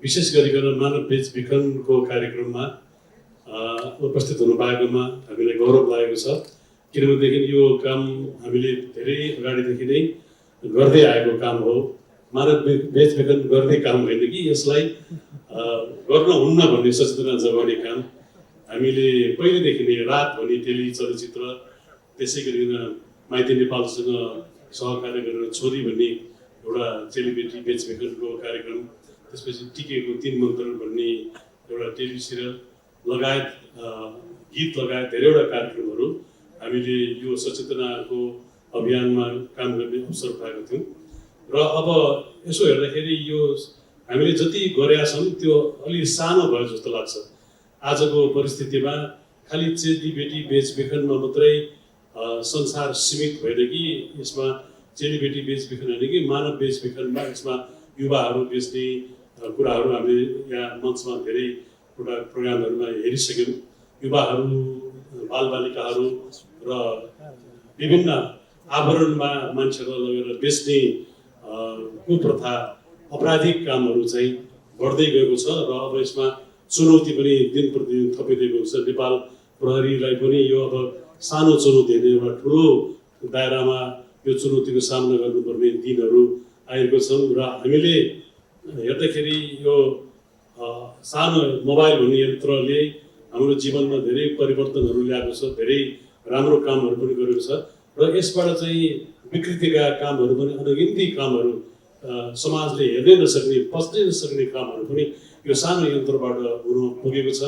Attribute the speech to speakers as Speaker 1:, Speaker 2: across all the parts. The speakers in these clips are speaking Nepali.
Speaker 1: विशेष गरिकन मानव बेचबिखनको कार्यक्रममा उपस्थित हुनु पाएकोमा हामीलाई गौरव लागेको छ। किनभनेदेखि यो काम हामीले धेरै अगाडिदेखि नै गर्दै आएको काम हो। मानव बेचबिखन गर्ने काम होइन कि यसलाई गर्न हुन्न भन्ने सचेतना जगाउने काम हामीले पहिलेदेखि नै रात भन्ने टेली चलचित्र, त्यसै गरिकन माइती नेपालसँग सहकार्य गरेर छोरी भन्ने एउटा चेलीबेटी बेचबिखनको कार्यक्रम, त्यसपछि टिकेको 3 मन्त्र भन्ने एउटा टेली सिरियल लगायत गीत लगायत धेरैवटा कार्यक्रमहरू हामीले यो सचेतनाको अभियानमा काम गर्ने अवसर पाएको थियौँ। र अब यसो हेर्दाखेरि यो हामीले जति गरेका छौँ त्यो अलि सानो भयो जस्तो लाग्छ। आजको परिस्थितिमा खालि चेलीबेटी बेचबिखनमा मात्रै संसार सीमित भएन कि यसमा चेलीबेटी बेचबिखन होइन कि मानव बेचबिखनमा यसमा युवाहरू बेच्ने कुराहरू हामीले यहाँ मञ्चमा धेरैवटा प्रोग्रामहरूमा हेरिसक्यौँ। युवाहरू, बालबालिकाहरू र विभिन्न आभरणमा मान्छेहरूलाई लगेर बेच्ने कुप्रथा, आपराधिक कामहरू चाहिँ बढ्दै गएको छ र अब यसमा चुनौती पनि दिन प्रतिदिन थपिँदै गएको छ। नेपाल प्रहरीलाई पनि यो अब सानो चुनौती होइन, एउटा ठुलो दायरामा यो चुनौतीको सामना गर्नुपर्ने दिनहरू आएको छौँ। र हामीले हेर्दाखेरि यो सानो मोबाइल भन्ने यन्त्रले हाम्रो जीवनमा धेरै परिवर्तनहरू ल्याएको छ, धेरै राम्रो कामहरू पनि गरेको छ र यसबाट चाहिँ विकृतिका कामहरू पनि, अनगिन्ती कामहरू, समाजले हेर्नै नसक्ने, पच्नै नसक्ने कामहरू पनि यो सानो यन्त्रबाट हुन पुगेको छ।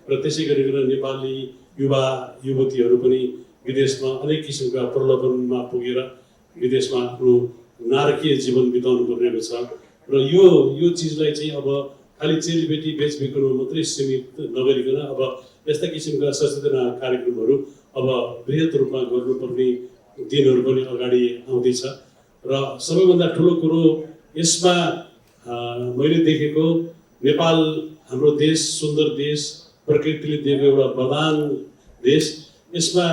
Speaker 1: र त्यसै गरिकन नेपाली युवा युवतीहरू पनि विदेशमा अनेक किसिमका प्रलोभनमा पुगेर विदेशमा आफ्नो नारकीय जीवन बिताउनु परिरहेको छ। र यो चिजलाई चाहिँ अब खालि चेलीबेटी बेचबिखनमा मात्रै सीमित नगरिकन अब यस्ता किसिमका सचेतना कार्यक्रमहरू अब बृहत रूपमा गर्नुपर्ने दिनहरू पनि अगाडि आउँदैछ। र सबैभन्दा ठुलो कुरो यसमा मैले देखेको, नेपाल हाम्रो देश सुन्दर देश, प्रकृतिले दिएको एउटा वरदान देश, यसमा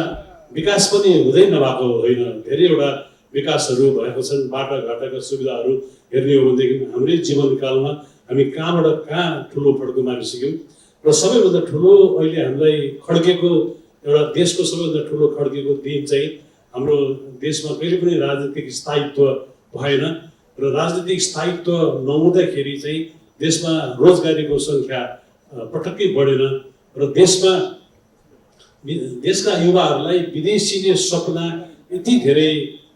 Speaker 1: विकास पनि हुँदै नभएको होइन, धेरैवटा विकासहरू भएको छन्। बाटाघाटाका सुविधाहरू हेर्ने हो भनेदेखि हाम्रै जीवनकालमा हामी कहाँबाट कहाँ ठुलो फड्को मारिसक्यौँ। र सबैभन्दा ठुलो अहिले हामीलाई खड्केको एउटा देशको सबैभन्दा ठुलो खड्केको दिन चाहिँ हाम्रो देशमा कहिले पनि राजनीतिक स्थायित्व भएन र राजनीतिक स्थायित्व नहुँदाखेरि चाहिँ देशमा रोजगारीको सङ्ख्या पटक्कै बढेन र देशका युवाहरूलाई विदेशीले सपना, यति धेरै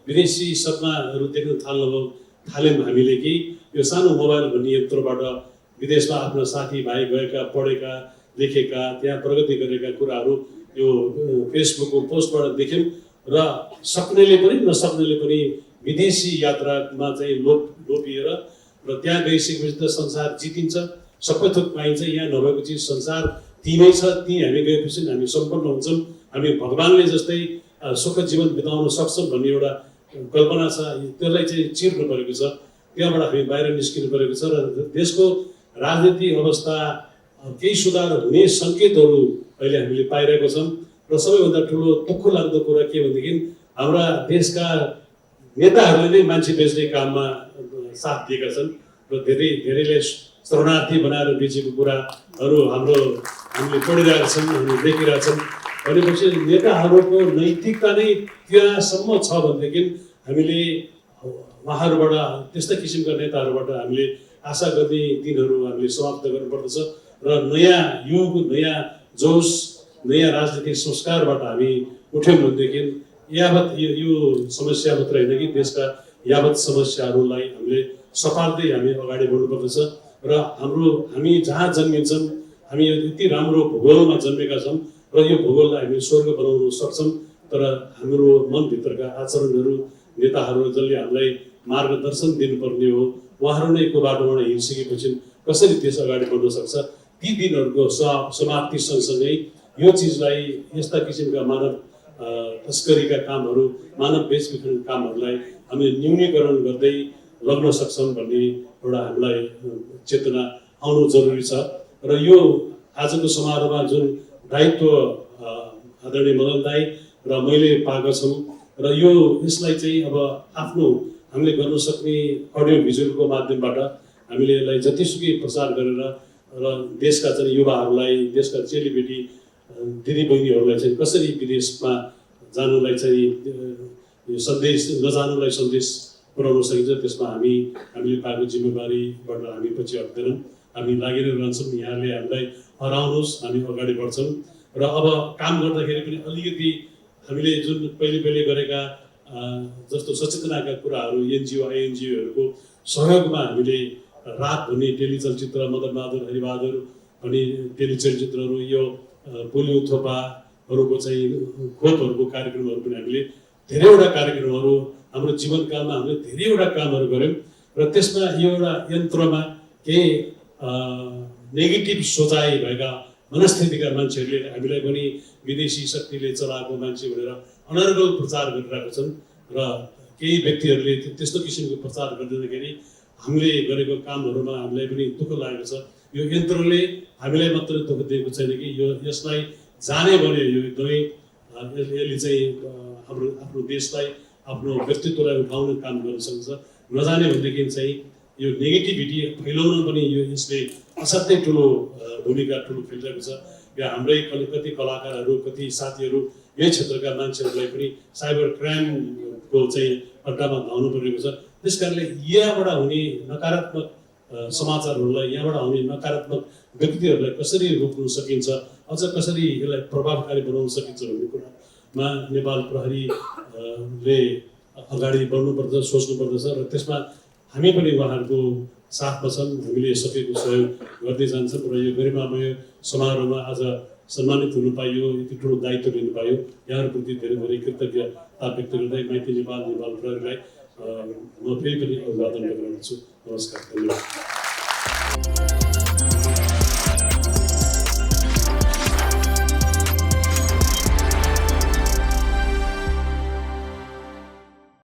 Speaker 1: विदेशी सपनाहरू देख्न थाल्यौँ हामीले कि यो सानो मोबाइल भन्ने यन्त्रबाट विदेशमा आफ्ना साथीभाइ गएका, पढेका, लेखेका, त्यहाँ प्रगति गरेका कुराहरू यो फेसबुकको पोस्टबाट देख्यौँ र सक्नेले पनि नसक्नेले पनि विदेशी यात्रामा चाहिँ लोपिएर र त्यहाँ गइसकेपछि त संसार जितिन्छ, सबै थोक पाइन्छ, यहाँ नभएको चिज संसार तीमै छ, ती हामी गएपछि हामी सम्पन्न हुन्छौँ, हामी भगवानले जस्तै सुख जीवन बिताउन सक्छौँ भन्ने एउटा कल्पना छ। त्यसलाई चाहिँ चिर्नु परेको छ, त्यहाँबाट हामी बाहिर निस्किनु परेको छ र देशको राजनीतिक अवस्था केही सुधार हुने सङ्केतहरू अहिले हामीले पाइरहेको छौँ। र सबैभन्दा ठुलो दुःख लाग्दो कुरा के भनेदेखि हाम्रा देशका नेताहरूले नै मान्छे बेच्ने काममा साथ दिएका छन् र धेरैले शरणार्थी बनाएर बेचेको कुराहरू हामीले पढिरहेका छौँ, हामीले देखिरहेका छौँ। भनेपछि नेताहरूको नैतिकता नै त्यहाँसम्म छ भनेदेखि हामीले उहाँहरूबाट, त्यस्ता किसिमका नेताहरूबाट हामीले आशा गर्ने दिनहरू हामीले समाप्त गर्नुपर्दछ र नयाँ युग, नयाँ जोस, नयाँ राजनीतिक संस्कारबाट हामी उठ्यौँ भनेदेखि यावत यो समस्या मात्र होइन कि देशका यावत समस्याहरूलाई हामीले सपार्दै हामी अगाडि बढ्नुपर्दछ। र हामी जहाँ जन्मिन्छौँ, हामी यति राम्रो भूगोलमा जन्मेका छौँ र यो भूगोललाई हामी स्वर्ग बनाउन सक्छौँ, तर हाम्रो मनभित्रका आचरणहरू, नेताहरू जसले हामीलाई मार्गदर्शन दिनुपर्ने हो, उहाँहरू नै को बाटोबाट हिँडिसकेपछि कसरी देश अगाडि बढ्न सक्छ। ती दिनहरूको समाप्ति सँगसँगै यो चिजलाई, यस्ता किसिमका मानव तस्करीका कामहरू, मानव बेचबिखन कामहरूलाई हामीले न्यूनीकरण गर्दै लग्न सक्छौँ भन्ने एउटा हामीलाई चेतना आउनु जरुरी छ। र यो आजको समारोहमा जुन दायित्व आदरणीय मदन दाई र मैले पाएका छौँ र यसलाई चाहिँ अब आफ्नो हामीले गर्न सक्ने अडियो भिजुअलको माध्यमबाट हामीले यसलाई जतिसुकै प्रचार गरेर र देशका चाहिँ युवाहरूलाई देशका चेलीबेटी दिदीबहिनीहरूलाई चाहिँ कसरी विदेशमा जानुलाई चाहिँ यो सन्देश नजानुलाई सन्देश पुर्याउन सकिन्छ त्यसमा हामीले पाएको जिम्मेवारीबाट हामी पछि हट्दैनौँ हामी लागि नै रहन्छौँ यहाँले हामीलाई हराउनुहोस् हामी अगाडि बढ्छौँ र अब काम गर्दाखेरि पनि अलिकति हामीले जुन पहिले गरेका जस्तो सचेतनाका कुराहरू एनजिओ आइएनजिओहरूको सहयोगमा हामीले रात भन्ने टेलिचलचित्र मदनबहादुर हरिबहादुर भन्ने टेलिचलचित्रहरू यो पोलियो थोपाहरूको चाहिँ खोपहरूको कार्यक्रमहरू पनि हामीले धेरैवटा कार्यक्रमहरू हाम्रो जीवनकालमा हामीले धेरैवटा कामहरू गऱ्यौँ र त्यसमा यो एउटा यन्त्रमा केही नेगेटिभ सोचाइ भएका मनस्थितिका मान्छेहरूले हामीलाई पनि विदेशी शक्तिले चलाएको मान्छे भनेर अनर्गल प्रचार गरिरहेका छन् र केही व्यक्तिहरूले त्यस्तो किसिमको प्रचार गरिदिँदाखेरि हामीले गरेको कामहरूमा हामीलाई पनि दुःख लागेको छ यो यन्त्रले हामीलाई मात्र दुःख दिएको छैन कि यसलाई जाने भने यो एकदमै यसले चाहिँ आफ्नो देशलाई आफ्नो व्यक्तित्वलाई उठाउने काम गर्न सक्छ नजाने भनेदेखि चाहिँ यो नेगेटिभिटी फैलाउन पनि यसले असाध्यै ठुलो भूमिका खेलिरहेको छ या हाम्रै कति कलाकारहरू कति साथीहरू यही क्षेत्रका मान्छेहरूलाई पनि साइबर क्राइमको चाहिँ अड्डामा धाउनु परेको छ त्यस कारणले यहाँबाट हुने नकारात्मक समाचारहरूलाई यहाँबाट आउने नकारात्मक व्यक्तिहरूलाई कसरी रोक्न सकिन्छ अझ कसरी यसलाई प्रभावकारी बनाउन सकिन्छ भन्ने कुरामा नेपाल प्रहरीले अगाडि बढ्नुपर्दछ सोच्नुपर्दछ र त्यसमा हामी पनि उहाँहरूको साथमा छौँ हामीले सकेको सहयोग गर्दै जान्छौँ र यो गरिमामय समारोहमा आज सम्मानित हुनु पाइयो यति ठुलो दायित्व लिनु पायो यहाँहरूप्रति धेरै धेरै कृतज्ञता व्यक्त गर्दै माइती नेपाल प्रहरीलाई म फेरि पनि अभिवादन गर्न चाहन्छु नमस्कार धन्यवाद